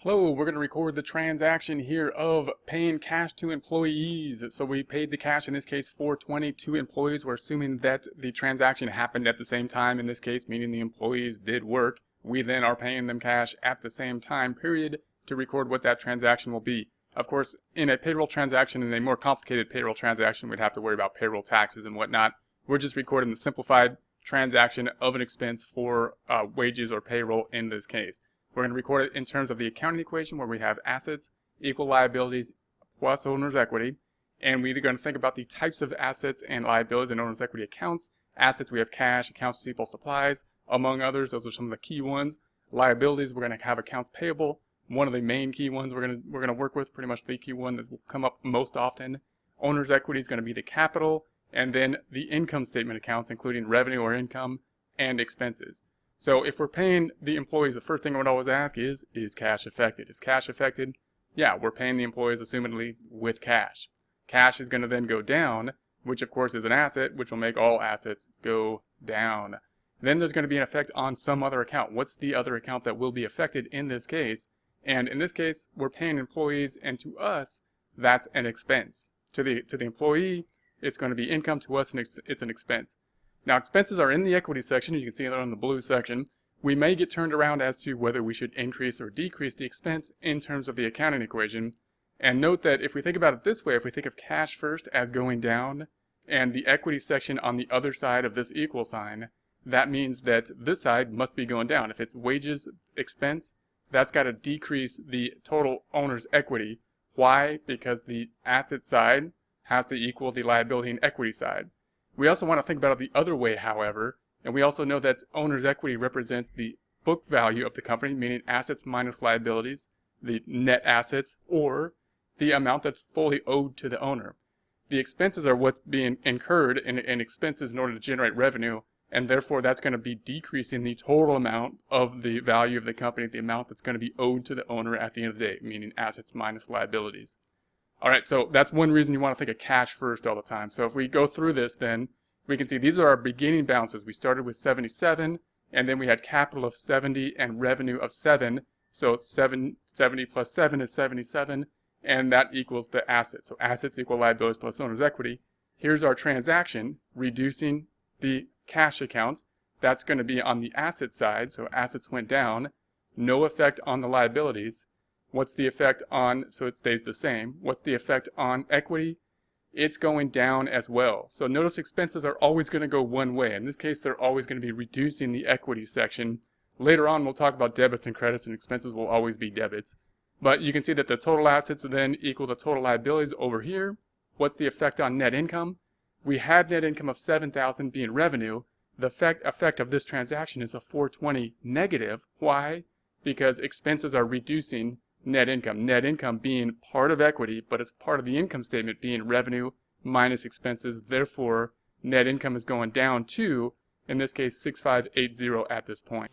Hello, we're going to record the transaction here of paying cash to employees. So we paid the cash, in this case $420 to employees. We're assuming that the transaction happened at the same time, in this case, meaning the employees did work. We then are paying them cash at the same time period to record what that transaction will be. Of course, in a payroll transaction, in a more complicated payroll transaction, we'd have to worry about payroll taxes and whatnot. We're just recording the simplified transaction of an expense for wages or payroll in this case. We're going to record it in terms of the accounting equation where we have assets equal liabilities plus owner's equity. And we're going to think about the types of assets and liabilities in owner's equity accounts. Assets, we have cash, accounts receivable, supplies, among others. Those are some of the key ones. Liabilities, we're going to have accounts payable. One of the main key ones we're going to work with, pretty much the key one that will come up most often. Owner's equity is going to be the capital, and then the income statement accounts, including revenue or income and expenses. So if we're paying the employees, the first thing I would always ask is cash affected? Is cash affected? Yeah, we're paying the employees assumedly with cash. Cash is going to then go down, which of course is an asset, which will make all assets go down. Then there's going to be an effect on some other account. What's the other account that will be affected in this case? And in this case, we're paying employees, and to us, that's an expense. To the employee, it's going to be income. To us, it's an expense. Now, expenses are in the equity section. You can see that on the blue section. We may get turned around as to whether we should increase or decrease the expense in terms of the accounting equation. And note that if we think about it this way, if we think of cash first as going down and the equity section on the other side of this equal sign, that means that this side must be going down. If it's wages expense, that's got to decrease the total owner's equity. Why? Because the asset side has to equal the liability and equity side. We also want to think about it the other way, however, and we also know that owner's equity represents the book value of the company, meaning assets minus liabilities, the net assets, or the amount that's fully owed to the owner. The expenses are what's being incurred in expenses in order to generate revenue, and therefore that's going to be decreasing the total amount of the value of the company, the amount that's going to be owed to the owner at the end of the day, meaning assets minus liabilities. All right, so that's one reason you want to think of cash first all the time. So if we go through this, then we can see these are our beginning balances. We started with 77, and then we had capital of 70 and revenue of 7. So 70 plus 7 is 77, and that equals the assets. So assets equal liabilities plus owner's equity. Here's our transaction, reducing the cash account. That's going to be on the asset side, so assets went down. No effect on the liabilities. What's the effect on, so it stays the same. What's the effect on equity? It's going down as well. So notice expenses are always going to go one way. In this case, they're always going to be reducing the equity section. Later on, we'll talk about debits and credits, and expenses will always be debits. But you can see that the total assets then equal the total liabilities over here. What's the effect on net income? We had net income of $7,000 being revenue. The effect of this transaction is a $420 negative. Why? Because expenses are reducing net income being part of equity, but it's part of the income statement being revenue minus expenses. Therefore, net income is going down to, in this case, 6580 at this point.